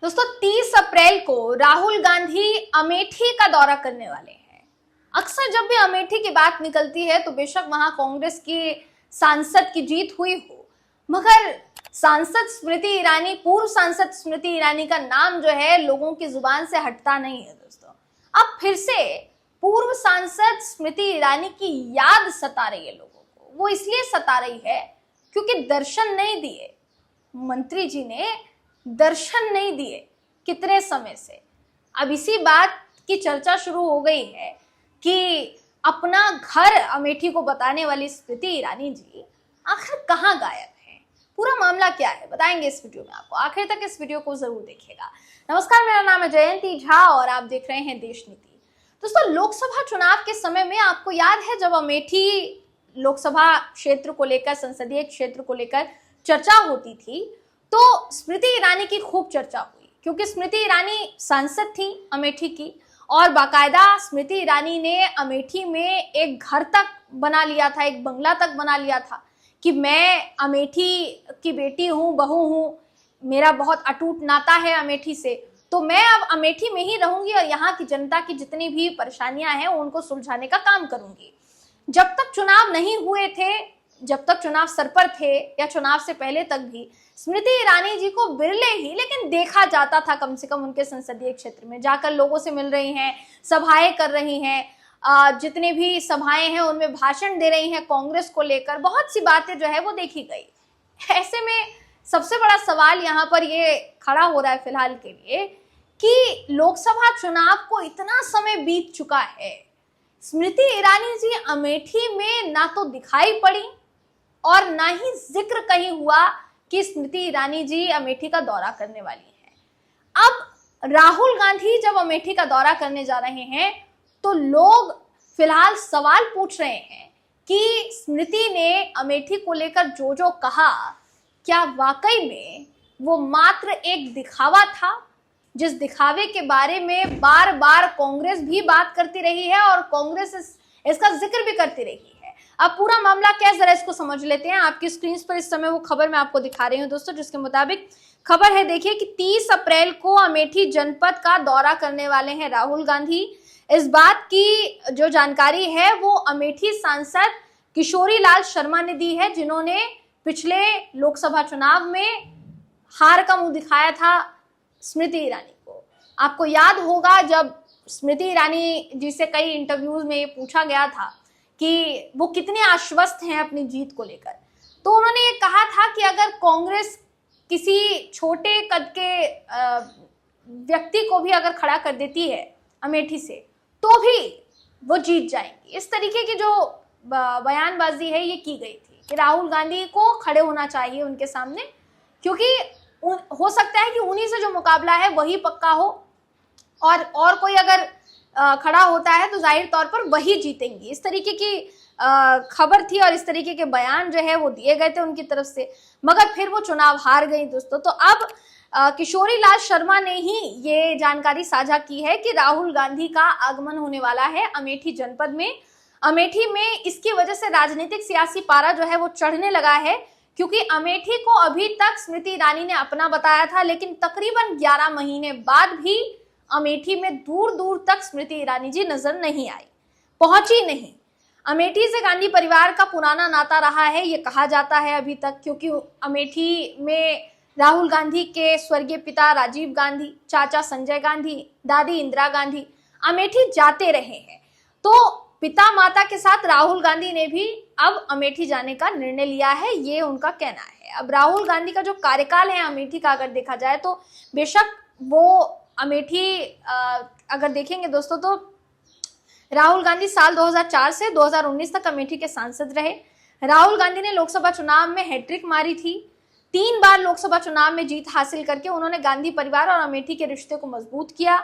दोस्तों 30 अप्रैल को राहुल गांधी अमेठी का दौरा करने वाले हैं। अक्सर जब भी अमेठी की बात निकलती है तो बेशक वहां कांग्रेस की सांसद की जीत हुई हो, मगर सांसद स्मृति ईरानी, पूर्व सांसद स्मृति ईरानी का नाम जो है लोगों की जुबान से हटता नहीं है। दोस्तों अब फिर से पूर्व सांसद स्मृति ईरानी की याद सता रही है लोगों को। वो इसलिए सता रही है क्योंकि दर्शन नहीं दिए, मंत्री जी ने दर्शन नहीं दिए कितने समय से। अब इसी बात की चर्चा शुरू हो गई है कि अपना घर अमेठी को बताने वाली स्मृति ईरानी जी आखिर कहाँ गायब हैं, पूरा मामला क्या है, बताएंगे इस वीडियो में आपको। आखिर तक इस वीडियो को जरूर देखिएगा। नमस्कार, मेरा नाम है जयंती झा और आप देख रहे हैं देश नीति। दोस्तों लोकसभा चुनाव के समय में आपको याद है जब अमेठी लोकसभा क्षेत्र को लेकर, संसदीय क्षेत्र को लेकर चर्चा होती थी तो स्मृति ईरानी की खूब चर्चा हुई, क्योंकि स्मृति ईरानी सांसद थी अमेठी की और बाकायदा स्मृति ईरानी ने अमेठी में एक घर तक बना लिया था, एक बंगला तक बना लिया था कि मैं अमेठी की बेटी हूँ, बहू हूँ, मेरा बहुत अटूट नाता है अमेठी से, तो मैं अब अमेठी में ही रहूंगी और यहाँ की जनता की जितनी भी परेशानियां हैं उनको सुलझाने का काम करूंगी। जब तक चुनाव नहीं हुए थे, जब तक चुनाव सर पर थे या चुनाव से पहले तक भी स्मृति ईरानी जी को बिरले ही लेकिन देखा जाता था, कम से कम उनके संसदीय क्षेत्र में जाकर लोगों से मिल रही हैं, सभाएं कर रही हैं, जितने भी सभाएं हैं उनमें भाषण दे रही हैं, कांग्रेस को लेकर बहुत सी बातें जो है वो देखी गई। ऐसे में सबसे बड़ा सवाल यहाँ पर ये खड़ा हो रहा है फिलहाल के लिए कि लोकसभा चुनाव को इतना समय बीत चुका है, स्मृति ईरानी जी अमेठी में ना तो दिखाई पड़ी और ना ही जिक्र कहीं हुआ कि स्मृति ईरानी जी अमेठी का दौरा करने वाली हैं। अब राहुल गांधी जब अमेठी का दौरा करने जा रहे हैं तो लोग फिलहाल सवाल पूछ रहे हैं कि स्मृति ने अमेठी को लेकर जो जो कहा, क्या वाकई में वो मात्र एक दिखावा था, जिस दिखावे के बारे में बार बार कांग्रेस भी बात करती रही है और कांग्रेस इसका जिक्र भी करती रही है। अब पूरा मामला क्या, जरा इसको समझ लेते हैं। आपकी स्क्रीन पर इस समय वो खबर मैं आपको दिखा रही हूँ दोस्तों, जिसके मुताबिक खबर है, देखिए कि 30 अप्रैल को अमेठी जनपद का दौरा करने वाले हैं राहुल गांधी। इस बात की जो जानकारी है वो अमेठी सांसद किशोरी लाल शर्मा ने दी है, जिन्होंने पिछले लोकसभा चुनाव में हार का मुंह दिखाया था स्मृति ईरानी को। आपको याद होगा जब स्मृति ईरानी जी से कई इंटरव्यूज में ये पूछा गया था कि वो कितने आश्वस्त हैं अपनी जीत को लेकर, तो उन्होंने ये कहा था कि अगर कांग्रेस किसी छोटे कद के व्यक्ति को भी अगर खड़ा कर देती है अमेठी से तो भी वो जीत जाएंगी। इस तरीके की जो बयानबाजी है ये की गई थी कि राहुल गांधी को खड़े होना चाहिए उनके सामने, क्योंकि हो सकता है कि उन्हीं से जो मुकाबला है वही पक्का हो और कोई अगर खड़ा होता है तो जाहिर तौर पर वही जीतेंगी। इस तरीके की खबर थी और इस तरीके के बयान जो है वो दिए गए थे उनकी तरफ से, मगर फिर वो चुनाव हार गई दोस्तों। तो अब किशोरी लाल शर्मा ने ही ये जानकारी साझा की है कि राहुल गांधी का आगमन होने वाला है अमेठी जनपद में। अमेठी में इसकी वजह से राजनीतिक सियासी पारा जो है वो चढ़ने लगा है, क्योंकि अमेठी को अभी तक स्मृति ईरानी ने अपना बताया था, लेकिन तकरीबन 11 महीने बाद भी अमेठी में दूर दूर तक स्मृति ईरानी जी नजर नहीं आई, पहुंची नहीं। अमेठी से गांधी परिवार का पुराना नाता रहा है ये कहा जाता है अभी तक, क्योंकि अमेठी में राहुल गांधी के स्वर्गीय पिता राजीव गांधी, चाचा संजय गांधी, दादी इंदिरा गांधी अमेठी जाते रहे हैं। तो पिता माता के साथ राहुल गांधी ने भी अब अमेठी जाने का निर्णय लिया है, ये उनका कहना है। अब राहुल गांधी का जो कार्यकाल है अमेठी का अगर देखा जाए तो बेशक वो अमेठी अगर देखेंगे दोस्तों तो राहुल गांधी साल 2004 से 2019 तक अमेठी के सांसद रहे। राहुल गांधी ने लोकसभा चुनाव में हैट्रिक मारी थी, 3 बार लोकसभा चुनाव में जीत हासिल करके उन्होंने गांधी परिवार और अमेठी के रिश्ते को मजबूत किया,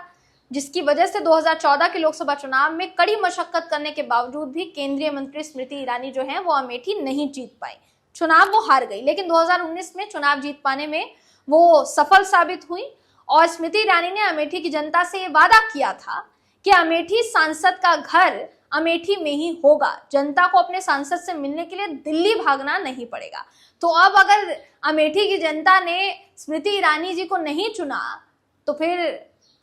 जिसकी वजह से 2014 के लोकसभा चुनाव में कड़ी मशक्कत करने के बावजूद भी केंद्रीय मंत्री स्मृति ईरानी जो है वो अमेठी नहीं जीत पाई, चुनाव वो हार गई। लेकिन 2019 में चुनाव जीत पाने में वो सफल साबित हुई और स्मृति ईरानी ने अमेठी की जनता से ये वादा किया था कि अमेठी सांसद का घर अमेठी में ही होगा, जनता को अपने सांसद से मिलने के लिए दिल्ली भागना नहीं पड़ेगा। तो अब अगर अमेठी की जनता ने स्मृति ईरानी जी को नहीं चुना तो फिर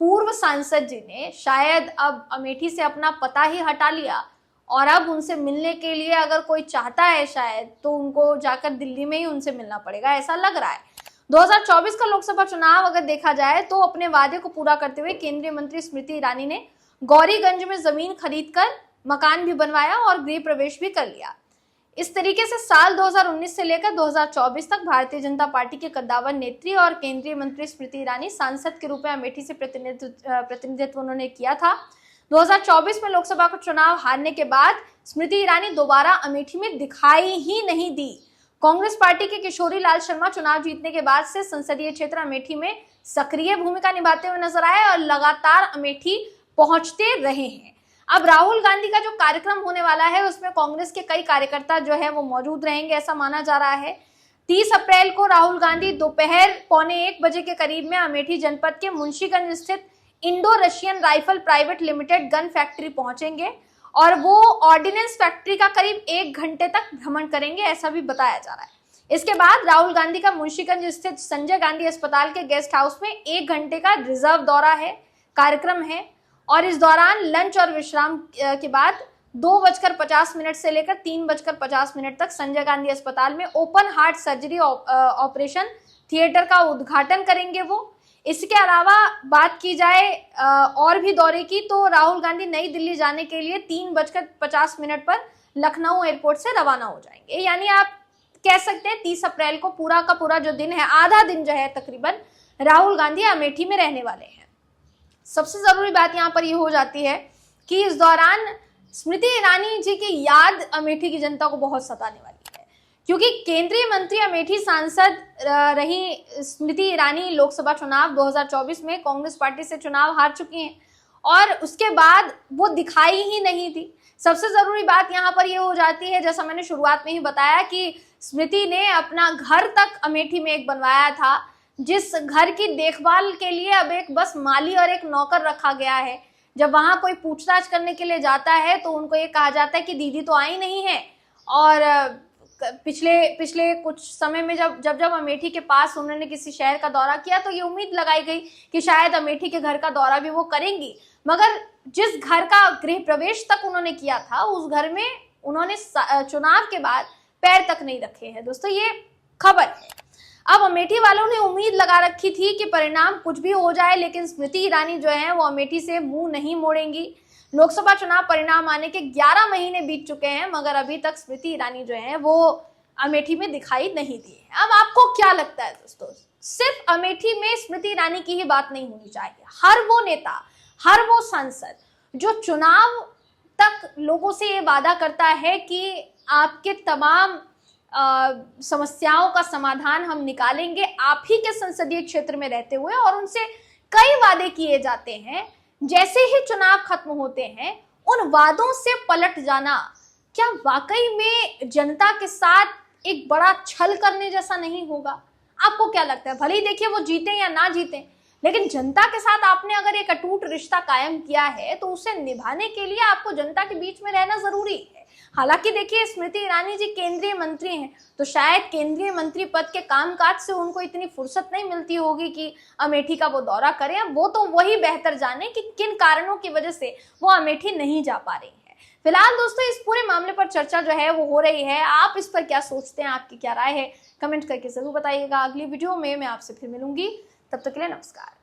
पूर्व सांसद जी ने शायद अब अमेठी से अपना पता ही हटा लिया और अब उनसे मिलने के लिए अगर कोई चाहता है शायद तो उनको जाकर दिल्ली में ही उनसे मिलना पड़ेगा, ऐसा लग रहा है। 2024 का लोकसभा चुनाव अगर देखा जाए तो अपने वादे को पूरा करते हुए केंद्रीय मंत्री स्मृति ईरानी ने गौरीगंज में जमीन खरीदकर मकान भी बनवाया और गृह प्रवेश भी कर लिया। इस तरीके से साल 2019 से लेकर 2024 तक भारतीय जनता पार्टी के कद्दावर नेत्री और केंद्रीय मंत्री स्मृति ईरानी सांसद के रूप में अमेठी से प्रतिनिधित्व उन्होंने किया था। 2024 में लोकसभा का चुनाव हारने के बाद स्मृति ईरानी दोबारा अमेठी में दिखाई ही नहीं दी। कांग्रेस पार्टी के किशोरी लाल शर्मा चुनाव जीतने के बाद से संसदीय क्षेत्र अमेठी में सक्रिय भूमिका निभाते हुए नजर आए और लगातार अमेठी पहुंचते रहे हैं। अब राहुल गांधी का जो कार्यक्रम होने वाला है उसमें कांग्रेस के कई कार्यकर्ता जो है वो मौजूद रहेंगे, ऐसा माना जा रहा है। 30 अप्रैल को राहुल गांधी दोपहर 12:45 बजे के करीब में अमेठी जनपद के मुंशीगंज स्थित Indo Russian rifle private limited gun factory पहुंचेंगे और वो ऑर्डिनेंस फैक्ट्री का करीब 1 घंटे तक भ्रमण करेंगे, ऐसा भी बताया जा रहा है। इसके बाद राहुल गांधी का मुंशीगंज स्थित संजय गांधी अस्पताल के गेस्ट हाउस में 1 घंटे का रिजर्व दौरा है, कार्यक्रम है और इस दौरान लंच और विश्राम के बाद 2:50 से लेकर 3:50 तक संजय गांधी अस्पताल में open heart surgery operation theatre का उद्घाटन करेंगे वो। इसके अलावा बात की जाए और भी दौरे की तो राहुल गांधी नई दिल्ली जाने के लिए 3:50 पर लखनऊ एयरपोर्ट से रवाना हो जाएंगे। यानी आप कह सकते हैं 30 अप्रैल को पूरा का पूरा जो दिन है, आधा दिन जो है तकरीबन, राहुल गांधी अमेठी में रहने वाले हैं। सबसे जरूरी बात यहाँ पर ये हो जाती है कि इस दौरान स्मृति ईरानी जी की याद अमेठी की जनता को बहुत सताने वाली है, क्योंकि केंद्रीय मंत्री अमेठी सांसद रही स्मृति ईरानी लोकसभा चुनाव 2024 में कांग्रेस पार्टी से चुनाव हार चुकी हैं और उसके बाद वो दिखाई ही नहीं दी। सबसे जरूरी बात यहाँ पर ये हो जाती है, जैसा मैंने शुरुआत में ही बताया कि स्मृति ने अपना घर तक अमेठी में एक बनवाया था, जिस घर की देखभाल के लिए अब एक बस माली और एक नौकर रखा गया है। जब वहां कोई पूछताछ करने के लिए जाता है तो उनको ये कहा जाता है कि दीदी तो आई नहीं है। और पिछले कुछ समय में जब अमेठी के पास उन्होंने किसी शहर का दौरा किया तो ये उम्मीद लगाई गई कि शायद अमेठी के घर का दौरा भी वो करेंगी, मगर जिस घर का गृह प्रवेश तक उन्होंने किया था उस घर में उन्होंने चुनाव के बाद पैर तक नहीं रखे हैं। दोस्तों, ये खबर है। अब अमेठी वालों ने उम्मीद लगा रखी थी कि परिणाम कुछ भी हो जाए लेकिन स्मृति ईरानी जो है वो अमेठी से मुंह नहीं मोड़ेंगी। लोकसभा चुनाव परिणाम आने के 11 महीने बीत चुके हैं मगर अभी तक स्मृति ईरानी जो है वो अमेठी में दिखाई नहीं दी है। अब आपको क्या लगता है दोस्तों, सिर्फ अमेठी में स्मृति ईरानी की ही बात नहीं होनी चाहिए। हर वो नेता, हर वो सांसद जो चुनाव तक लोगों से ये वादा करता है कि आपके तमाम समस्याओं का समाधान हम निकालेंगे आप ही के संसदीय क्षेत्र में रहते हुए, और उनसे कई वादे किए जाते हैं, जैसे ही चुनाव खत्म होते हैं उन वादों से पलट जाना क्या वाकई में जनता के साथ एक बड़ा छल करने जैसा नहीं होगा? आपको क्या लगता है? भले ही देखिए वो जीते या ना जीते, लेकिन जनता के साथ आपने अगर एक अटूट रिश्ता कायम किया है तो उसे निभाने के लिए आपको जनता के बीच में रहना जरूरी है। हालांकि देखिए स्मृति ईरानी जी केंद्रीय मंत्री हैं तो शायद केंद्रीय मंत्री पद के कामकाज से उनको इतनी फुर्सत नहीं मिलती होगी कि अमेठी का वो दौरा करें। वो तो वही बेहतर जाने कि किन कारणों की वजह से वो अमेठी नहीं जा पा रही है। फिलहाल दोस्तों इस पूरे मामले पर चर्चा जो है वो हो रही है। आप इस पर क्या सोचते हैं, आपकी क्या राय है, कमेंट करके जरूर बताइएगा। अगली वीडियो में मैं आपसे फिर मिलूंगी, तब तक के लिए नमस्कार।